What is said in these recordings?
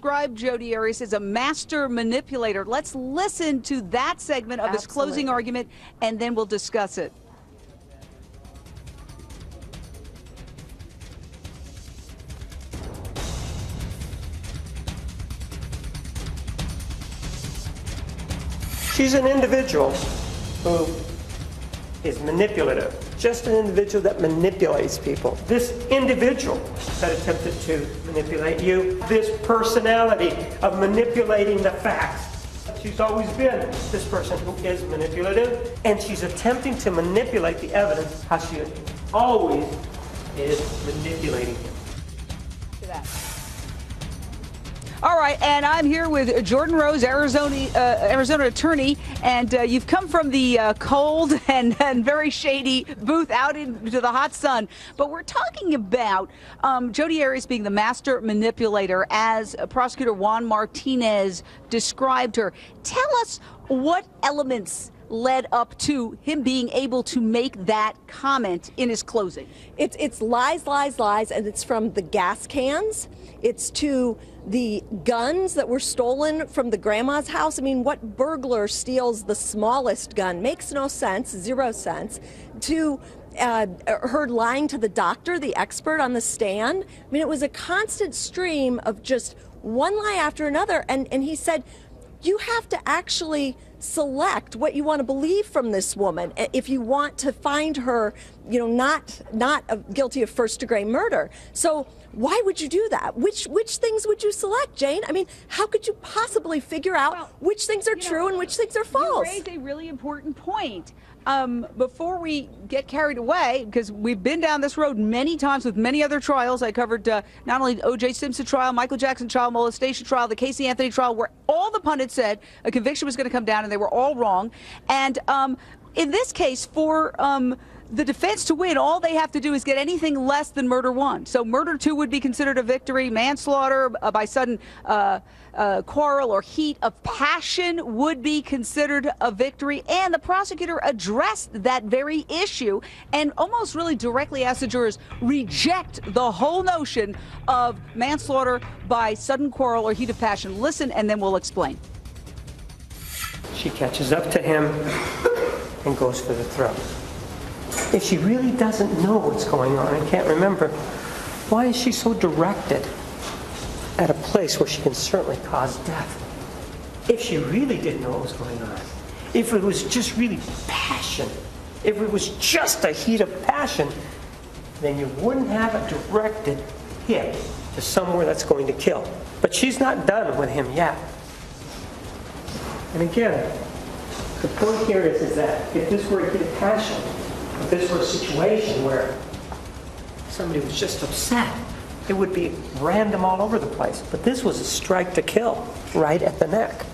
described Jodi Arias as a master manipulator. Let's listen to that segment of his closing argument, and then we'll discuss it. She's an individual who is manipulative, just an individual that manipulates people. This individual that attempted to manipulate you, this personality of manipulating the facts. She's always been this person who is manipulative, and she's attempting to manipulate the evidence how she always is manipulating him. All right, and I'm here with Jordan Rose, Arizona attorney, and you've come from the cold and very shady booth out into the hot sun. But we're talking about Jodi Arias being the master manipulator, as prosecutor Juan Martinez described her. Tell us what elements led up to him being able to make that comment in his closing. It's lies, lies, lies, and it's from the gas cans. It's to the guns that were stolen from the grandma's house. I mean, what burglar steals the smallest gun? Makes no sense, 0 sense. To her lying to the doctor, the expert on the stand. I mean, it was a constant stream of just one lie after another. And he said, you have to actually select what you want to believe from this woman if you want to find her, you know, not guilty of first-degree murder. So why would you do that? Which things would you select, Jane? I mean, how could you possibly figure out which things are true and which things are false? You raise a really important point. Before we get carried away, because we've been down this road many times with many other trials. I covered not only O.J. Simpson trial, Michael Jackson trial, molestation trial, the Casey Anthony trial, where all the pundits said a conviction was going to come down, and they were all wrong. And in this case, for the defense to win, all they have to do is get anything less than murder 1. So murder 2 would be considered a victory. Manslaughter by sudden quarrel or heat of passion would be considered a victory. And the prosecutor addressed that very issue and almost really directly asked the jurors, reject the whole notion of manslaughter by sudden quarrel or heat of passion. Listen, and then we'll explain. She catches up to him and goes for the throat. If she really doesn't know what's going on and can't remember, why is she so directed at a place where she can certainly cause death? If she really didn't know what was going on, if it was just really passion, if it was just a heat of passion, then you wouldn't have a directed hit to somewhere that's going to kill. But she's not done with him yet. And again, the point here is that if this were a heat of passion, if this were a situation where somebody was just upset, it would be random all over the place. But this was a strike to kill, right at the neck.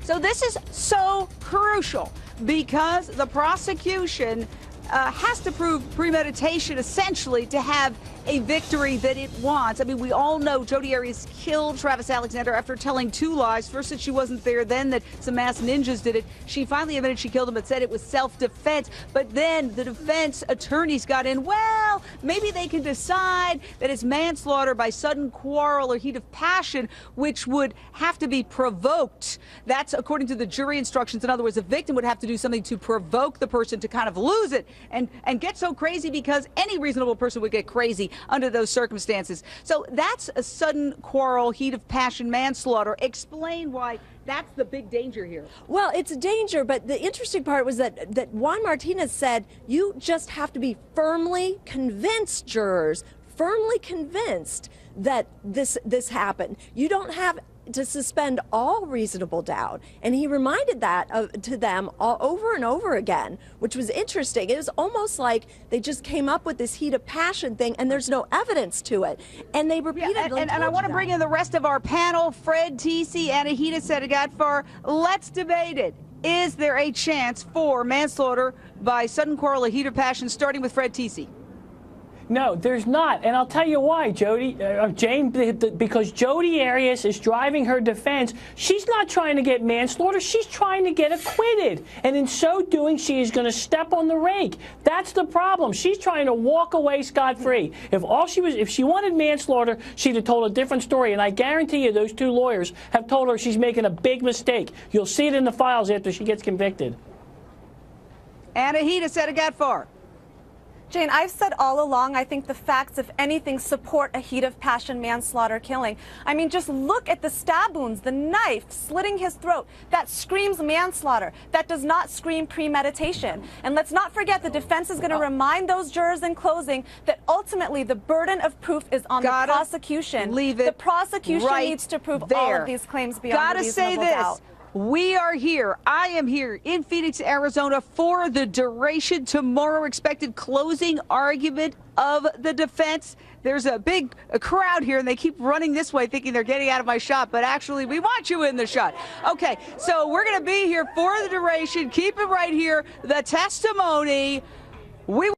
So this is so crucial because the prosecution has to prove premeditation, essentially, to have a victory that it wants. I mean, we all know Jodi Arias killed Travis Alexander after telling 2 lies. First that she wasn't there, then that some masked ninjas did it. She finally admitted she killed him but said it was self-defense. But then the defense attorneys got in, well, maybe they can decide that it's manslaughter by sudden quarrel or heat of passion, which would have to be provoked. That's according to the jury instructions. In other words, the victim would have to do something to provoke the person to kind of lose it and get so crazy, because any reasonable person would get crazy under those circumstances. So that's a sudden quarrel, heat of passion, manslaughter. Explain why that's the big danger here. Well, it's a danger, but the interesting part was that Juan Martinez said you just have to be firmly convinced, jurors, firmly convinced that this happened. You don't have to suspend all reasonable doubt. And he reminded that to them all over and over again, which was interesting. It was almost like they just came up with this heat of passion thing and there's no evidence to it. And they repeatedly and I want to bring in the rest of our panel, Fred Teesey, Anahita Sedegatfar. Let's debate it. Is there a chance for manslaughter by sudden quarrel or heat of passion, starting with Fred Teesey? No, there's not. And I'll tell you why, Jane, because Jodi Arias is driving her defense. She's not trying to get manslaughter. She's trying to get acquitted. And in so doing, she is going to step on the rake. That's the problem. She's trying to walk away scot-free. If she wanted manslaughter, she'd have told a different story. And I guarantee you those two lawyers have told her she's making a big mistake. You'll see it in the files after she gets convicted. Anahita said it got far. Jane, I've said all along, I think the facts, if anything, support a heat of passion manslaughter killing. I mean, just look at the stab wounds, the knife slitting his throat. That screams manslaughter. That does not scream premeditation. And let's not forget, the defense is going to remind those jurors in closing that ultimately the burden of proof is on the prosecution. Leave it. The prosecution needs to prove all of these claims beyond a reasonable doubt. We are here. I am here in Phoenix, Arizona for the duration. Tomorrow, expected closing argument of the defense. There's a big crowd here, and they keep running this way thinking they're getting out of my shot, but actually, we want you in the shot. Okay, so we're going to be here for the duration. Keep it right here. The testimony. We